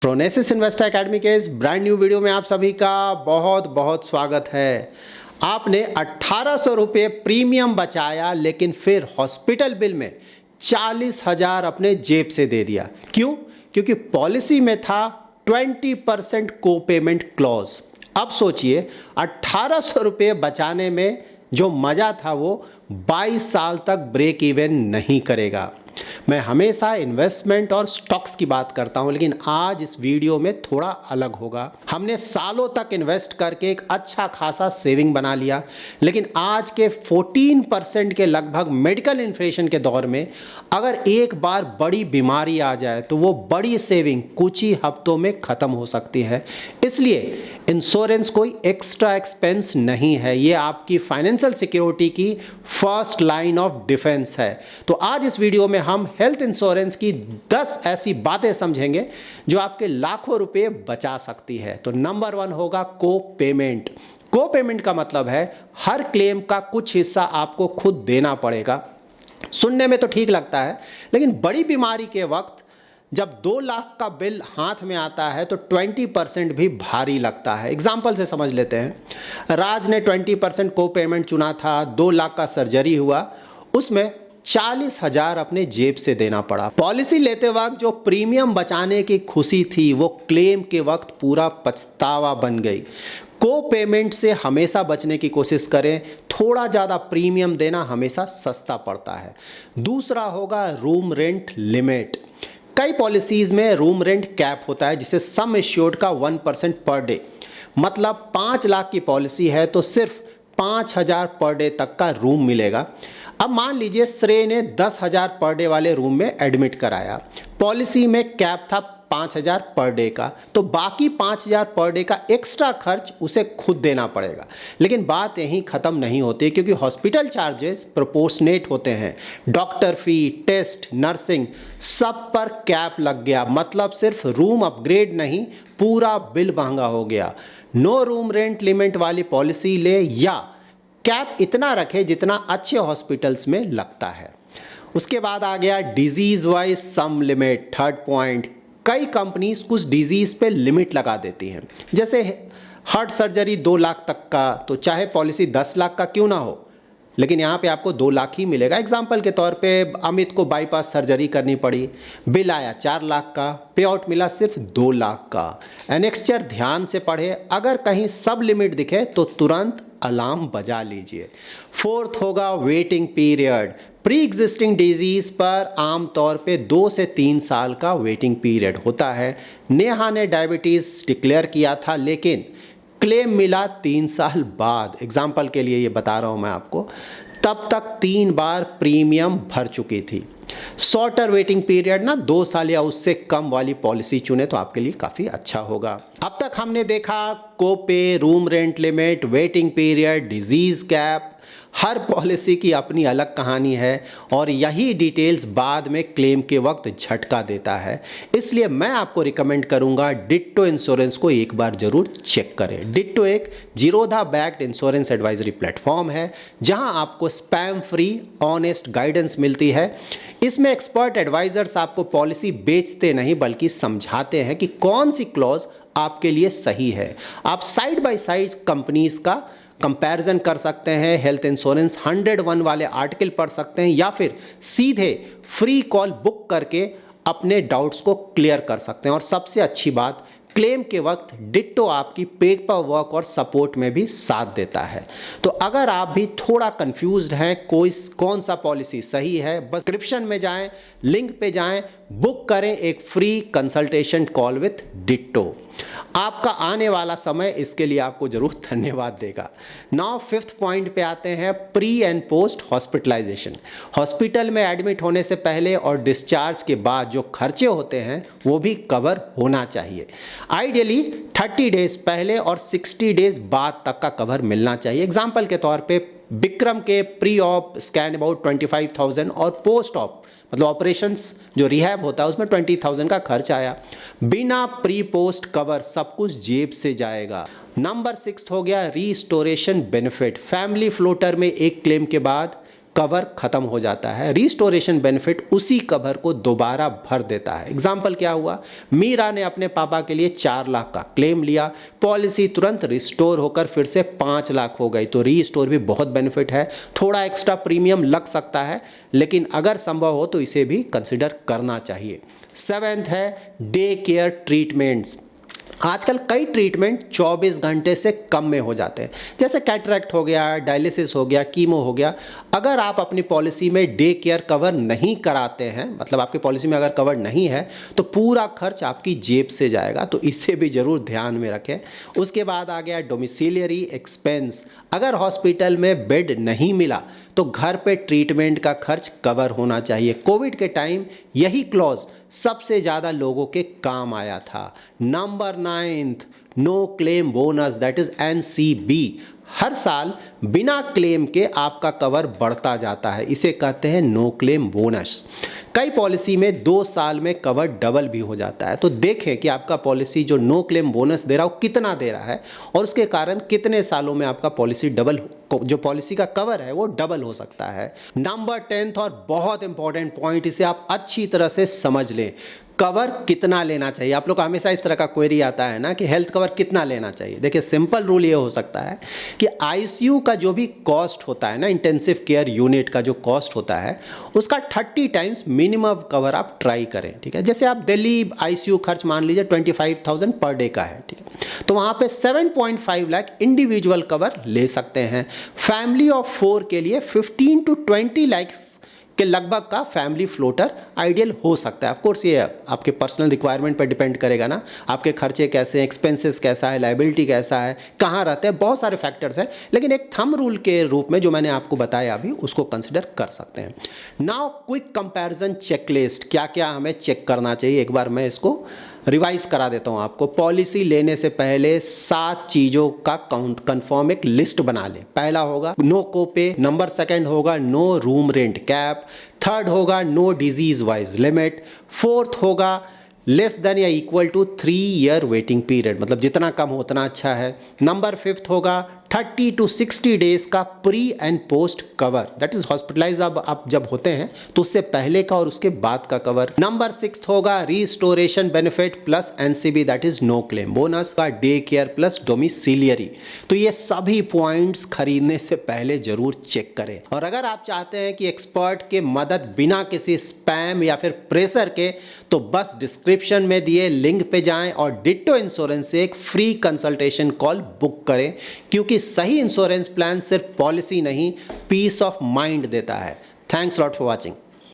प्रोनेसिस investor academy के इस brand new video में आप सभी का बहुत बहुत स्वागत है। आपने 1800 रुपये प्रीमियम बचाया, लेकिन फिर हॉस्पिटल बिल में 40,000 अपने जेब से दे दिया। क्यों? क्योंकि पॉलिसी में था 20% को पेमेंट क्लॉज। अब सोचिए, 1800 रुपये बचाने में जो मज़ा था वो 22 साल तक ब्रेक इवन नहीं करेगा। मैं हमेशा इन्वेस्टमेंट और स्टॉक्स की बात करता हूं, लेकिन आज इस वीडियो में थोड़ा अलग होगा। हमने सालों तक इन्वेस्ट करके एक अच्छा खासा सेविंग बना लिया, लेकिन आज के 14% के लगभग मेडिकल इन्फ्लेशन के दौर में अगर एक बार बड़ी बीमारी आ जाए तो वो बड़ी सेविंग कुछ ही हफ्तों में ख़त्म हो सकती है। इसलिए इंश्योरेंस कोई एक्स्ट्रा एक्सपेंस नहीं है, ये आपकी फाइनेंशियल सिक्योरिटी की फर्स्ट लाइन ऑफ डिफेंस है। तो आज इस वीडियो में हम हेल्थ इंश्योरेंस की 10 ऐसी बातें समझेंगे जो आपके लाखों रुपए बचा सकती है। तो नंबर 1 होगा को पेमेंट। को पेमेंट का मतलब है हर क्लेम का कुछ हिस्सा आपको खुद देना पड़ेगा। सुनने में तो ठीक लगता है, लेकिन बड़ी बीमारी के वक्त जब 2 लाख का बिल हाथ में आता है तो 20% भी भारी लगता है। एग्जाम्पल से समझ लेते हैं। राज ने 20% को पेमेंट चुना था, 2 लाख का सर्जरी हुआ, उसमें 40,000 अपने जेब से देना पड़ा। पॉलिसी लेते वक्त जो प्रीमियम बचाने की खुशी थी वो क्लेम के वक्त पूरा पछतावा बन गई। को पेमेंट से हमेशा बचने की कोशिश करें, थोड़ा ज़्यादा प्रीमियम देना हमेशा सस्ता पड़ता है। दूसरा होगा रूम रेंट लिमिट। कई पॉलिसीज़ में रूम रेंट कैप होता है, जिसे सम एश्योर्ड का 1% पर डे, मतलब 5 लाख की पॉलिसी है तो सिर्फ 5,000 पर डे तक का रूम मिलेगा। अब मान लीजिए श्रेय ने 10,000 पर डे वाले रूम में एडमिट कराया, पॉलिसी में कैप था 5,000 पर डे का, तो बाकी 5,000 पर डे का एक्स्ट्रा खर्च उसे खुद देना पड़ेगा। लेकिन बात यहीं ख़त्म नहीं होती, क्योंकि हॉस्पिटल चार्जेस प्रोपोर्शनेट होते हैं। डॉक्टर फी, टेस्ट, नर्सिंग, सब पर कैप लग गया, मतलब सिर्फ रूम अपग्रेड नहीं, पूरा बिल महंगा हो गया। नो रूम रेंट लिमिट वाली पॉलिसी ले या कैप इतना रखे जितना अच्छे हॉस्पिटल्स में लगता है। उसके बाद आ गया डिजीज वाइज सम लिमिट, थर्ड पॉइंट। कई कंपनीज कुछ डिजीज पे लिमिट लगा देती हैं, जैसे हार्ट सर्जरी 2 लाख तक का, तो चाहे पॉलिसी 10 लाख का क्यों ना हो, लेकिन यहाँ पे आपको 2 लाख ही मिलेगा। एग्जाम्पल के तौर पे अमित को बाईपास सर्जरी करनी पड़ी, बिल आया 4 लाख का, पे आउट मिला सिर्फ 2 लाख का। एनेक्स्चर ध्यान से पढ़े, अगर कहीं सब लिमिट दिखे तो तुरंत अलार्म बजा लीजिए। फोर्थ होगा waiting period. Pre existing disease पर आमतौर पे 2 से 3 साल का वेटिंग पीरियड होता है। नेहा ने डायबिटीज़ डिक्लेयर किया था, लेकिन क्लेम मिला 3 साल बाद। एग्जाम्पल के लिए ये बता रहा हूँ मैं आपको, तब तक 3 बार प्रीमियम भर चुकी थी। शॉर्टर वेटिंग पीरियड ना 2 साल या उससे कम वाली पॉलिसी चुने तो आपके लिए काफ़ी अच्छा होगा। अब तक हमने देखा copay, room rent limit, waiting period, disease cap. हर पॉलिसी की अपनी अलग कहानी है और यही डिटेल्स बाद में क्लेम के वक्त झटका देता है। इसलिए मैं आपको रिकमेंड करूंगा डिट्टो इंश्योरेंस को एक बार जरूर चेक करें। डिट्टो एक Zerodha backed insurance advisory platform है, जहां आपको स्पैम फ्री ऑनेस्ट गाइडेंस मिलती है। इसमें एक्सपर्ट एडवाइजर्स आपको पॉलिसी बेचते नहीं बल्कि समझाते हैं कि कौन सी क्लॉज आपके लिए सही है। आप साइड बाय साइड कंपनीज का कंपैरिजन कर सकते हैं, हेल्थ इंश्योरेंस 101 वाले आर्टिकल पढ़ सकते हैं, या फिर सीधे फ्री कॉल बुक करके अपने डाउट्स को क्लियर कर सकते हैं। और सबसे अच्छी बात, क्लेम के वक्त डिट्टो आपकी पेपर वर्क और सपोर्ट में भी साथ देता है। तो अगर आप भी थोड़ा कंफ्यूज्ड हैं कौन सा पॉलिसी सही है, बस डिस्क्रिप्शन में जाएं, लिंक पे जाएं, बुक करें एक free consultation call with ditto. आपका आने वाला समय इसके लिए आपको जरूर धन्यवाद देगा। नाउ 5th पॉइंट पे आते हैं, pre and post hospitalization. Hospital में एडमिट होने से पहले और डिस्चार्ज के बाद जो खर्चे होते हैं वो भी कवर होना चाहिए। आइडियली 30 डेज पहले और 60 डेज बाद तक का कवर मिलना चाहिए। एग्जाम्पल के तौर पे विक्रम के प्री ऑप स्कैन अबाउट 25,000 और पोस्ट ऑप मतलब ऑपरेशंस जो रिहैब होता है उसमें 20,000 का खर्च आया। बिना प्री पोस्ट कवर सब कुछ जेब से जाएगा। नंबर 6 हो गया रीस्टोरेशन बेनिफिट। फैमिली फ्लोटर में एक क्लेम के बाद कवर खत्म हो जाता है, रिस्टोरेशन बेनिफिट उसी कवर को दोबारा भर देता है। एग्जाम्पल क्या हुआ, मीरा ने अपने पापा के लिए 4 लाख का क्लेम लिया, पॉलिसी तुरंत रिस्टोर होकर फिर से 5 लाख हो गई। तो रीस्टोर भी बहुत बेनिफिट है, थोड़ा एक्स्ट्रा प्रीमियम लग सकता है, लेकिन अगर संभव हो तो इसे भी कंसिडर करना चाहिए। 7th है डे केयर ट्रीटमेंट्स। आजकल कई ट्रीटमेंट 24 घंटे से कम में हो जाते हैं, जैसे कैटरेक्ट हो गया, डायलिसिस हो गया, कीमो हो गया। अगर आप अपनी पॉलिसी में डे केयर कवर नहीं कराते हैं, मतलब आपकी पॉलिसी में अगर कवर नहीं है, तो पूरा खर्च आपकी जेब से जाएगा, तो इसे भी ज़रूर ध्यान में रखें। उसके बाद आ गया डोमिसिलियरी एक्सपेंस। अगर हॉस्पिटल में बेड नहीं मिला तो घर पे ट्रीटमेंट का खर्च कवर होना चाहिए। कोविड के टाइम यही क्लॉज सबसे ज़्यादा लोगों के काम आया था। Number 9th, no claim bonus, that is NCB। हर साल बिना क्लेम के आपका कवर बढ़ता जाता है, इसे कहते हैं नो क्लेम बोनस। कई पॉलिसी में 2 साल में कवर डबल भी हो जाता है। तो देखें कि आपका पॉलिसी जो नो क्लेम बोनस दे रहा हो कितना दे रहा है, और उसके कारण कितने सालों में आपका पॉलिसी डबल, जो पॉलिसी का कवर है वो डबल हो सकता है। नंबर 10th और बहुत इंपॉर्टेंट पॉइंट, इसे आप अच्छी तरह से समझ लें, कवर कितना लेना चाहिए। आप लोग का हमेशा इस तरह का क्वेरी आता है ना कि हेल्थ कवर कितना लेना चाहिए। देखिए सिंपल रूल ये हो सकता है कि ICU का जो भी कॉस्ट होता है ना, इंटेंसिव केयर यूनिट का जो कॉस्ट होता है, उसका 30 टाइम्स मिनिमम कवर आप ट्राई करें, ठीक है। जैसे आप दिल्ली ICU खर्च मान लीजिए 25,000 पर डे का है, ठीक है, तो वहाँ पे 7.5 लाख इंडिविजुअल कवर ले सकते हैं। फैमिली ऑफ 4 के लिए 15 to 20 लाख के लगभग का फैमिली फ्लोटर आइडियल हो सकता है। ऑफ कोर्स ये आपके पर्सनल रिक्वायरमेंट पर डिपेंड करेगा ना, आपके खर्चे कैसे हैं, एक्सपेंसेस कैसा है, लायबिलिटी कैसा है, कहाँ रहते हैं, बहुत सारे फैक्टर्स हैं, लेकिन एक थंब रूल के रूप में जो मैंने आपको बताया अभी, उसको कंसिडर कर सकते हैं। नाउ क्विक कंपैरिजन चेकलिस्ट, क्या क्या हमें चेक करना चाहिए, एक बार मैं इसको रिवाइज करा देता हूं आपको। पॉलिसी लेने से पहले 7 चीजों का कंफर्म एक लिस्ट बना ले। पहला होगा नो कोपे, नंबर 2nd होगा no room rent cap, 3rd होगा no disease wise limit, 4th होगा लेस देन या equal to 3 year waiting period, मतलब जितना कम हो उतना अच्छा है। नंबर 5th होगा 30 to 60 डेज का pre and post cover, that is hospitalize अब आप जब होते हैं तो उससे पहले का और उसके बाद का कवर। नंबर 6th होगा restoration benefit plus NCB, that is no claim bonus का डे केयर प्लस डोमिसिलियरी। तो ये सभी पॉइंट्स खरीदने से पहले जरूर चेक करें। और अगर आप चाहते हैं कि एक्सपर्ट के मदद बिना किसी स्पैम या फिर प्रेशर के, तो बस डिस्क्रिप्शन में दिए लिंक पे जाएं और डिट्टो इंश्योरेंस से एक फ्री कंसल्टेशन कॉल बुक करें, क्योंकि सही इंश्योरेंस प्लान सिर्फ पॉलिसी नहीं, पीस ऑफ माइंड देता है। Thanks lot for watching.